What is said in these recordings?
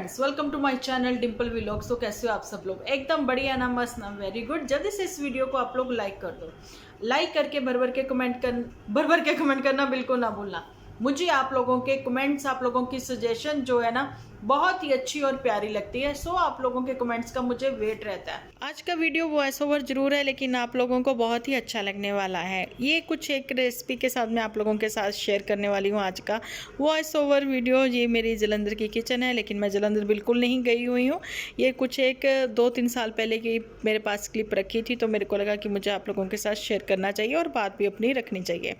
Friends, welcome to my channel Dimple vlogs. तो कैसे हो आप सब लोग? एकदम बढ़िया ना, मस्त ना, वेरी गुड। जल्दी से इस वीडियो को आप लोग लाइक कर दो। लाइक करके भर भर के कमेंट करना बिल्कुल ना भूलना। मुझे आप लोगों के कमेंट्स, आप लोगों की सजेशन जो है ना, बहुत ही अच्छी और प्यारी लगती है। सो आप लोगों के कमेंट्स का मुझे वेट रहता है। आज का वीडियो वॉइस ओवर जरूर है, लेकिन आप लोगों को बहुत ही अच्छा लगने वाला है। ये कुछ एक रेसिपी के साथ मैं आप लोगों के साथ शेयर करने वाली हूँ। आज का वॉइस ओवर वीडियो ये मेरी जलंधर की किचन है, लेकिन मैं जलंधर बिल्कुल नहीं गई हुई हूँ। ये कुछ एक 2-3 साल पहले की मेरे पास क्लिप रखी थी, तो मेरे को लगा कि मुझे आप लोगों के साथ शेयर करना चाहिए और बात भी अपनी रखनी चाहिए।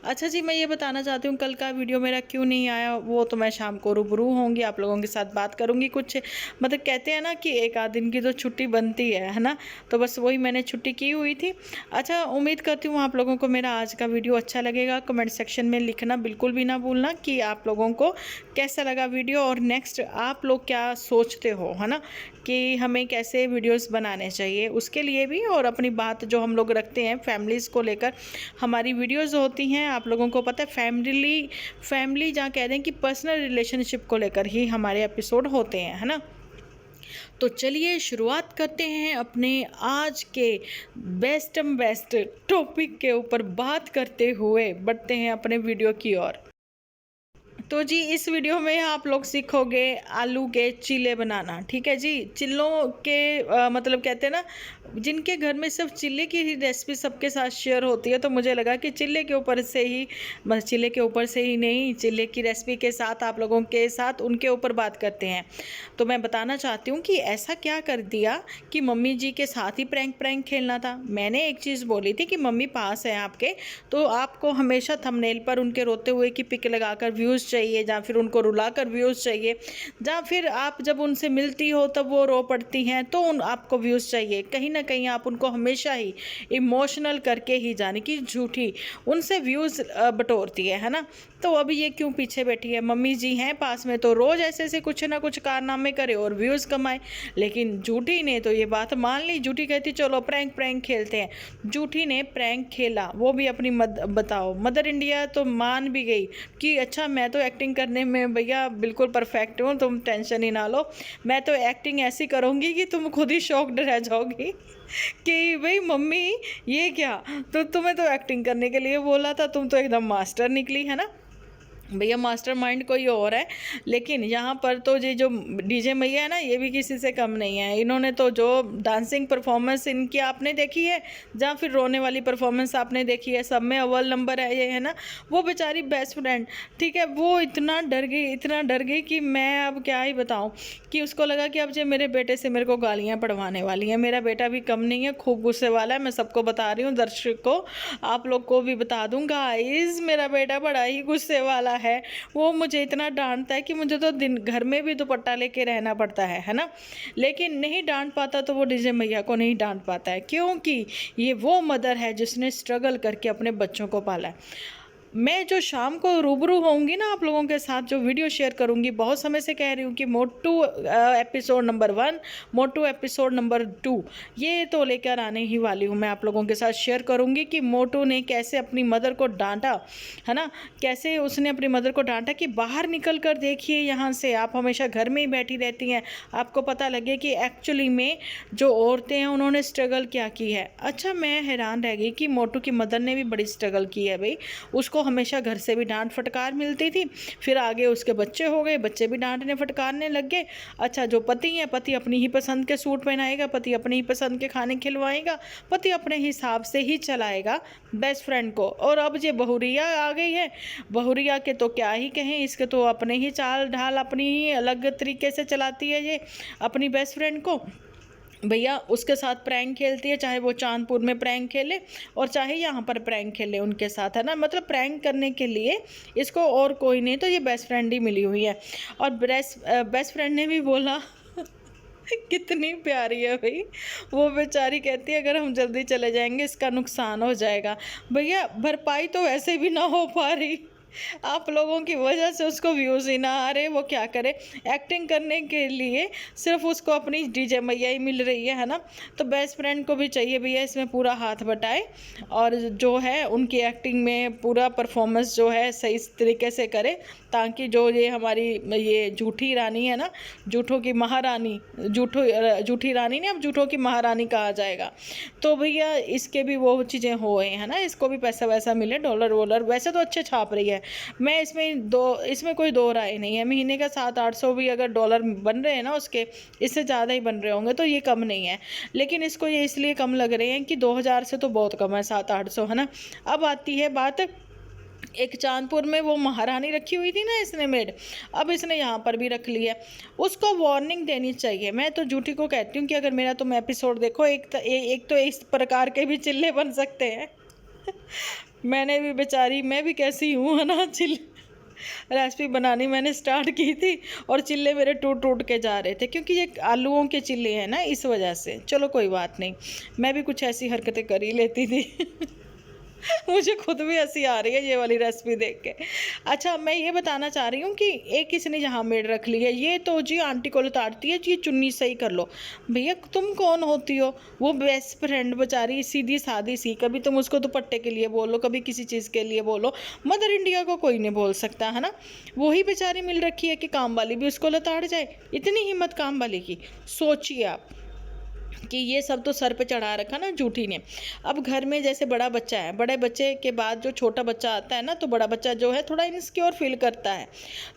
अच्छा जी, मैं ये बताना चाहती हूँ कल का वीडियो मेरा क्यों नहीं आया, वो तो मैं शाम को रूबरू होंगी, आप लोगों के साथ बात करूँगी। कुछ मतलब कहते हैं ना कि एक आध दिन की तो छुट्टी बनती है ना, तो बस वही मैंने छुट्टी की हुई थी। अच्छा, उम्मीद करती हूँ आप लोगों को मेरा आज का वीडियो अच्छा लगेगा। कमेंट सेक्शन में लिखना बिल्कुल भी ना भूलना कि आप लोगों को कैसा लगा वीडियो, और नेक्स्ट आप लोग क्या सोचते हो, है ना, कि हमें कैसे वीडियोस बनाने चाहिए उसके लिए भी। और अपनी बात जो हम लोग रखते हैं फैमिलीज़ को लेकर, हमारी वीडियोस होती हैं, आप लोगों को पता है, फैमिली जहाँ कह रहे हैं कि पर्सनल रिलेशनशिप को लेकर ही हमारे एपिसोड होते हैं, है ना। तो चलिए शुरुआत करते हैं अपने आज के बेस्ट टॉपिक के ऊपर बात करते हुए बढ़ते हैं अपने वीडियो की ओर। तो जी, इस वीडियो में आप लोग सीखोगे आलू के चीले बनाना। ठीक है जी, चिल्लों के मतलब कहते हैं ना, जिनके घर में सिर्फ चिल्ले की ही रेसिपी सबके साथ शेयर होती है, तो मुझे लगा कि चिल्ले के ऊपर से ही, बस चिल्ले के ऊपर से ही नहीं, चिल्ले की रेसिपी के साथ आप लोगों के साथ उनके ऊपर बात करते हैं। तो मैं बताना चाहती हूँ कि ऐसा क्या कर दिया कि मम्मी जी के साथ ही प्रैंक खेलना था। मैंने एक चीज़ बोली थी कि मम्मी पास है आपके, तो आपको हमेशा थंबनेल पर उनके रोते हुए की पिक लगाकर व्यूज़ चाहिए, या फिर उनको रुलाकर व्यूज़ चाहिए, या फिर आप जब उनसे मिलती हो तब वो रो पड़ती हैं तो आपको व्यूज़ चाहिए। कहीं ना कहीं आप उनको हमेशा ही इमोशनल करके ही, जाने की झूठी उनसे व्यूज़ बटोरती है ना। तो अभी ये क्यों पीछे बैठी है? मम्मी जी हैं पास में तो रोज़ ऐसे ऐसे कुछ ना कुछ कारनामे करे और व्यूज़ कमाए। लेकिन झूठी ने तो ये बात मान ली। झूठी कहती चलो प्रैंक खेलते हैं। झूठी ने प्रैंक खेला, वो भी अपनी बताओ मदर इंडिया तो मान भी गई कि अच्छा, मैं तो एक्टिंग करने में भैया बिल्कुल परफेक्ट हूँ, तुम टेंशन ही ना लो। मैं तो एक्टिंग ऐसी करूँगी कि तुम खुद ही शॉक्ड रह जाओगी कि भाई मम्मी ये क्या, तो तुम्हें तो एक्टिंग करने के लिए बोला था, तुम तो एकदम मास्टर निकली, है ना। भैया मास्टरमाइंड कोई और है, लेकिन यहाँ पर तो ये जो डीजे मैया है ना, ये भी किसी से कम नहीं है। इन्होंने तो जो डांसिंग परफॉर्मेंस इनकी आपने देखी है, या फिर रोने वाली परफॉर्मेंस आपने देखी है, सब में अव्वल नंबर है ये, है ना। वो बेचारी बेस्ट फ्रेंड, ठीक है, वो इतना डर गई कि मैं अब क्या ही बताऊँ, कि उसको लगा कि अब जो मेरे बेटे से मेरे को गालियाँ पड़वाने वाली हैं। मेरा बेटा भी कम नहीं है, खूब गुस्से वाला है। मैं सबको बता रही हूँ, दर्शक को, आप लोग को भी बता दूँ गाइस, मेरा बेटा बड़ा ही गुस्से वाला है। वो मुझे इतना डांटता है कि मुझे तो दिन घर में भी दुपट्टा लेके रहना पड़ता है ना। लेकिन नहीं डांट पाता तो वो डीजे मैया को नहीं डांट पाता है, क्योंकि ये वो मदर है जिसने स्ट्रगल करके अपने बच्चों को पाला है। मैं जो शाम को रूबरू होंगी ना, आप लोगों के साथ जो वीडियो शेयर करूंगी, बहुत समय से कह रही हूँ कि मोटू एपिसोड नंबर 1, मोटू एपिसोड नंबर 2, ये तो लेकर आने ही वाली हूँ। मैं आप लोगों के साथ शेयर करूंगी कि मोटू ने कैसे अपनी मदर को डांटा, है ना, कैसे उसने अपनी मदर को डांटा कि बाहर निकल कर देखिए यहाँ से, आप हमेशा घर में ही बैठी रहती हैं, आपको पता लगे कि एक्चुअली में जो औरतें हैं उन्होंने स्ट्रगल क्या की है। अच्छा, मैं हैरान रह गई कि मोटू की मदर ने भी बड़ी स्ट्रगल की है भाई। उसको हमेशा घर से भी डांट फटकार मिलती थी, फिर आगे उसके बच्चे हो गए, बच्चे भी डांटने फटकारने लग गए। अच्छा, जो पति है, पति अपनी ही पसंद के सूट पहनाएगा, पति अपनी ही पसंद के खाने खिलवाएगा, पति अपने हिसाब से ही चलाएगा बेस्ट फ्रेंड को। और अब ये बहुरिया आ गई है, बहुरिया के तो क्या ही कहें, इसके तो अपने ही चाल ढाल, अपनी ही अलग तरीके से चलाती है ये अपनी बेस्ट फ्रेंड को। भैया उसके साथ प्रैंक खेलती है, चाहे वो चांदपुर में प्रैंक खेले और चाहे यहाँ पर प्रैंक खेले उनके साथ, है ना। मतलब प्रैंक करने के लिए इसको और कोई नहीं, तो ये बेस्ट फ्रेंड ही मिली हुई है। और बेस्ट फ्रेंड ने भी बोला कितनी प्यारी है भाई, वो बेचारी कहती है अगर हम जल्दी चले जाएंगे इसका नुकसान हो जाएगा। भैया भरपाई तो वैसे भी ना हो पा रही, आप लोगों की वजह से उसको व्यूज़ ही ना आ रहे, वो क्या करे, एक्टिंग करने के लिए सिर्फ उसको अपनी डीजे मैया ही मिल रही है ना। तो बेस्ट फ्रेंड को भी चाहिए भैया इसमें पूरा हाथ बटाए और जो है उनकी एक्टिंग में पूरा परफॉर्मेंस जो है सही तरीके से करे, ताकि जो ये हमारी ये झूठी रानी है ना, झूठों की महारानी, झूठी रानी नहीं, अब झूठों की महारानी कहा जाएगा। तो भैया इसके भी वो चीज़ें हो गई है ना, इसको भी पैसा वैसा मिले, डॉलर वॉलर वैसे तो अच्छे छाप रही है। मैं इसमें कोई दो राय नहीं है। महीने का 700-800 भी अगर डॉलर बन रहे हैं ना उसके, इससे ज़्यादा ही बन रहे होंगे, तो ये कम नहीं है। लेकिन इसको ये इसलिए कम लग रहे हैं कि 2000 से तो बहुत कम है 700-800, है ना। अब आती है बात, एक चांदपुर में वो महारानी रखी हुई थी ना इसने मेड, अब इसने यहाँ पर भी रख लिया। उसको वार्निंग देनी चाहिए। मैं तो झूठी को कहती हूँ कि अगर मेरा तुम एपिसोड देखो, एक तो इस प्रकार के भी चिल्ले बन सकते हैं। मैंने भी बेचारी, मैं भी कैसी हूँ है ना, चिल्ले रेसिपी बनानी मैंने स्टार्ट की थी और चिल्ले मेरे टूट टूट के जा रहे थे, क्योंकि ये आलूओं के चिल्ले हैं ना, इस वजह से। चलो कोई बात नहीं, मैं भी कुछ ऐसी हरकतें कर ही लेती थी। मुझे खुद भी हंसी आ रही है ये वाली रेसिपी देख के। अच्छा, मैं ये बताना चाह रही हूँ कि एक इसने यहाँ मेड रख ली है, ये तो जी आंटी को लताड़ती है जी, चुन्नी सही कर लो। भैया तुम कौन होती हो? वो बेस्ट फ्रेंड बेचारी सीधी सादी सी, कभी तुम उसको दुपट्टे के लिए बोलो, कभी किसी चीज़ के लिए बोलो, मदर इंडिया को कोई नहीं बोल सकता है ना। वही बेचारी मिल रखी है कि काम वाली भी उसको लताड़ जाए, इतनी हिम्मत काम वाली की। सोचिए आप कि ये सब तो सर पे चढ़ा रखा ना झूठी ने। अब घर में जैसे बड़ा बच्चा है, बड़े बच्चे के बाद जो छोटा बच्चा आता है ना, तो बड़ा बच्चा जो है थोड़ा इनसिक्योर फील करता है।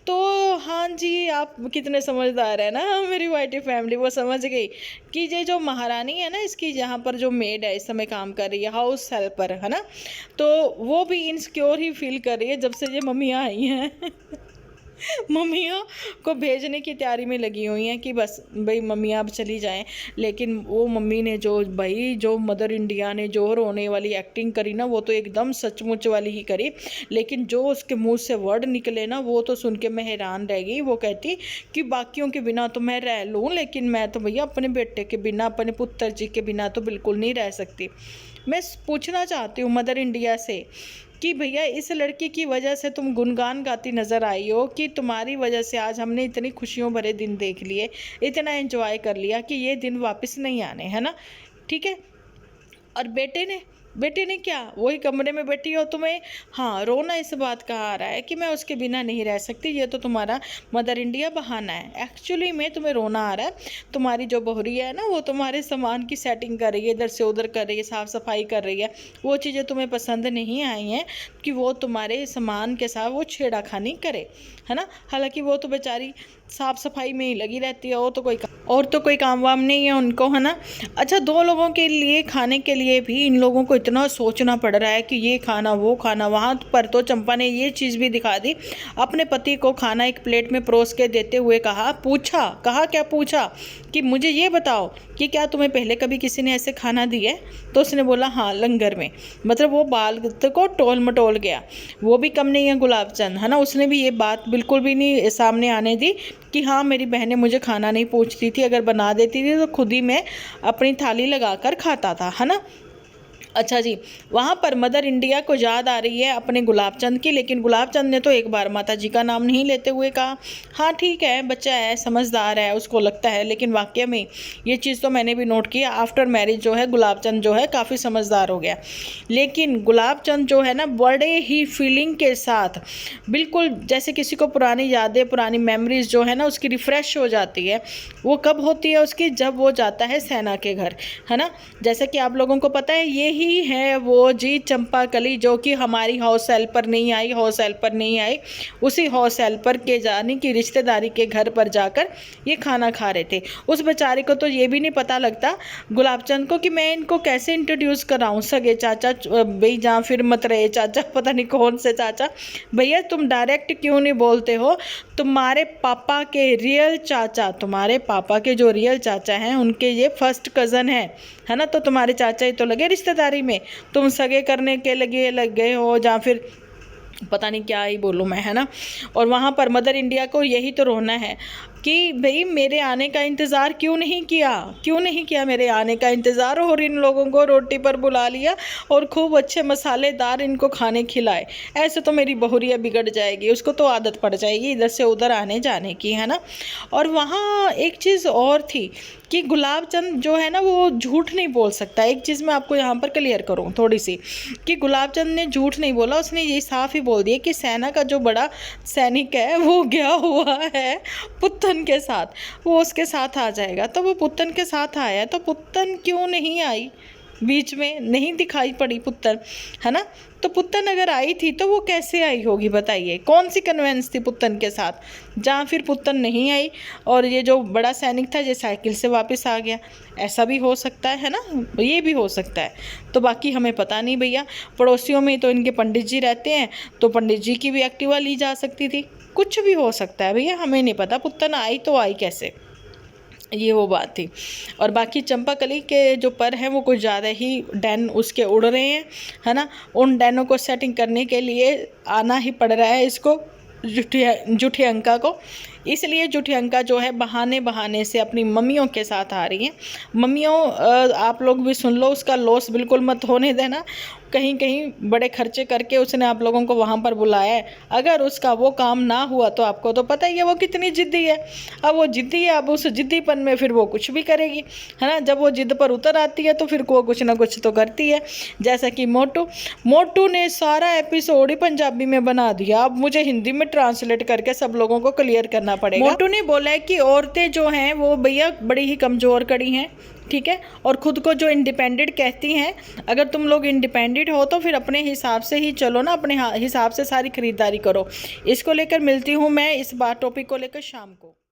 तो हाँ जी, आप कितने समझदार है ना मेरी वाइटी फैमिली, वो समझ गई कि ये जो महारानी है ना, इसकी यहाँ पर जो मेड है इस समय काम कर रही है, हाउस हेल्पर है ना, तो वो भी इनसिक्योर ही फील कर रही है जब से ये मम्मियाँ आई हैं। मम्मियों को भेजने की तैयारी में लगी हुई हैं कि बस भाई मम्मियाँ अब चली जाएं। लेकिन वो मम्मी ने जो मदर इंडिया ने जो रोने वाली एक्टिंग करी ना, वो तो एकदम सचमुच वाली ही करी। लेकिन जो उसके मुंह से वर्ड निकले ना, वो तो सुन के मैं हैरान रह गई। वो कहती कि बाकियों के बिना तो मैं रह लूँ, लेकिन मैं तो भैया अपने बेटे के बिना, अपने पुत्र जी के बिना तो बिल्कुल नहीं रह सकती। मैं पूछना चाहती हूँ मदर इंडिया से कि भैया इस लड़की की वजह से तुम गुणगान गाती नज़र आई हो, कि तुम्हारी वजह से आज हमने इतनी खुशियों भरे दिन देख लिए, इतना एंजॉय कर लिया कि ये दिन वापस नहीं आने, है ना। ठीक है। और बेटे ने क्या, वही कमरे में बैठी हो तुम्हें हाँ रोना इस बात का आ रहा है कि मैं उसके बिना नहीं रह सकती। ये तो तुम्हारा मदर इंडिया बहाना है। एक्चुअली में तुम्हें रोना आ रहा है, तुम्हारी जो बहुरिया है ना, वो तुम्हारे सामान की सेटिंग कर रही है, इधर से उधर कर रही है, साफ़ सफाई कर रही है। वो चीज़ें तुम्हें पसंद नहीं आई हैं कि वो तुम्हारे सामान के साथ वो छेड़ाखानी करे, है ना। हालांकि वो तो बेचारी साफ़ सफाई में ही लगी रहती है, और तो कोई काम वाम नहीं है उनको, है ना। अच्छा, 2 लोगों के लिए खाने के लिए भी इन लोगों को इतना सोचना पड़ रहा है कि ये खाना वो खाना। वहाँ पर तो चंपा ने ये चीज़ भी दिखा दी, अपने पति को खाना एक प्लेट में परोस के देते हुए कहा क्या पूछा कि मुझे ये बताओ कि क्या तुम्हें पहले कभी किसी ने ऐसे खाना दिया है? तो उसने बोला हाँ, लंगर में। मतलब वो बाल को टोल मटोल गया। वो भी कम नहीं है गुलाब चंद, है ना। उसने भी ये बात बिल्कुल भी नहीं सामने आने दी कि हाँ मेरी बहनें मुझे खाना नहीं पूछती थी, अगर बना देती थी तो खुद ही मैं अपनी थाली लगाकर खाता था, है ना। अच्छा जी, वहाँ पर मदर इंडिया को याद आ रही है अपने गुलाब चंद की, लेकिन गुलाब चंद ने तो एक बार माता जी का नाम नहीं लेते हुए कहा हाँ ठीक है, बच्चा है, समझदार है, उसको लगता है। लेकिन वाकई में ये चीज़ तो मैंने भी नोट किया, आफ्टर मैरिज जो है गुलाब चंद जो है काफ़ी समझदार हो गया। लेकिन गुलाब चंद जो है ना, बड़े ही फीलिंग के साथ, बिल्कुल जैसे किसी को पुरानी यादें, पुरानी मेमोरीज जो है ना उसकी रिफ़्रेश हो जाती है। वो कब होती है उसकी? जब वो जाता है सैना के घर, है ना। जैसे कि आप लोगों को पता है, ये ही है वो जी चंपा कली जो कि हमारी हाउस हेल्पर नहीं आई, उसी हाउस हेल्पर के जाने की रिश्तेदारी के घर पर जाकर ये खाना खा रहे थे। उस बेचारे को तो ये भी नहीं पता लगता गुलाब चंद को कि मैं इनको कैसे इंट्रोड्यूस कराऊं, सगे चाचा भाई, या फिर मतरे चाचा, पता नहीं कौन से चाचा। भैया तुम डायरेक्ट क्यों नहीं बोलते हो? तुम्हारे पापा के रियल चाचा, तुम्हारे पापा के जो रियल चाचा हैं उनके ये फर्स्ट कज़न है ना। तो तुम्हारे चाचा ही तो लगे रिश्तेदारी में, तुम सगे करने के लग गए हो, या फिर पता नहीं क्या ही बोलूँ मैं, है ना। और वहाँ पर मदर इंडिया को यही तो रोना है। कि भाई मेरे आने का इंतज़ार क्यों नहीं किया मेरे आने का इंतज़ार, और इन लोगों को रोटी पर बुला लिया और खूब अच्छे मसालेदार इनको खाने खिलाए। ऐसे तो मेरी बहुरिया बिगड़ जाएगी, उसको तो आदत पड़ जाएगी इधर से उधर आने जाने की, है ना। और वहाँ एक चीज़ और थी कि गुलाब चंद जो है ना वो झूठ नहीं बोल सकता। एक चीज़ मैं आपको यहाँ पर क्लियर करूँ थोड़ी सी, कि गुलाब चंद ने झूठ नहीं बोला, उसने ये साफ ही बोल दिया कि सेना का जो बड़ा सैनिक है वो गया हुआ है पुत्तन के साथ, वो उसके साथ आ जाएगा। तो वो पुत्तन के साथ आया, तो पुत्तन क्यों नहीं आई, बीच में नहीं दिखाई पड़ी पुत्तन, है ना। तो पुत्तन अगर आई थी तो वो कैसे आई होगी बताइए, कौन सी कन्वेंस थी पुत्तन के साथ, जहाँ फिर पुत्तन नहीं आई और ये जो बड़ा सैनिक था ये साइकिल से वापस आ गया। ऐसा भी हो सकता है ना, ये भी हो सकता है। तो बाकी हमें पता नहीं भैया, पड़ोसियों में तो इनके पंडित जी रहते हैं, तो पंडित जी की भी एक्टिवा ली जा सकती थी, कुछ भी हो सकता है भैया, हमें नहीं पता पुत्तन आई तो आई कैसे, ये वो बात थी। और बाकी चंपाकली के जो पर हैं वो कुछ ज़्यादा ही डैन उसके उड़ रहे हैं, है ना। उन डैनों को सेटिंग करने के लिए आना ही पड़ रहा है इसको, जूठी अंका को। इसलिए जूठी अंका जो है बहाने से अपनी मम्मियों के साथ आ रही हैं। मम्मियों आप लोग भी सुन लो, उसका लॉस बिल्कुल मत होने देना। कहीं कहीं बड़े खर्चे करके उसने आप लोगों को वहाँ पर बुलाया है, अगर उसका वो काम ना हुआ तो आपको तो पता ही है वो कितनी जिद्दी है। अब वो जिद्दी है, अब उस जिद्दीपन में फिर वो कुछ भी करेगी, है ना। जब वो जिद पर उतर आती है तो फिर वो कुछ ना कुछ तो करती है। जैसा कि मोटू ने सारा एपिसोड ही पंजाबी में बना दिया, अब मुझे हिंदी में ट्रांसलेट करके सब लोगों को क्लियर करना पड़ेगा। मोटू ने बोला है कि औरतें जो हैं वो भैया बड़ी ही कमज़ोर कड़ी हैं, ठीक है, और ख़ुद को जो इंडिपेंडेंट कहती हैं। अगर तुम लोग इंडिपेंडेंट हो तो फिर अपने हिसाब से ही चलो ना, अपने हिसाब से सारी खरीदारी करो। इसको लेकर मिलती हूँ मैं इस बात टॉपिक को लेकर शाम को।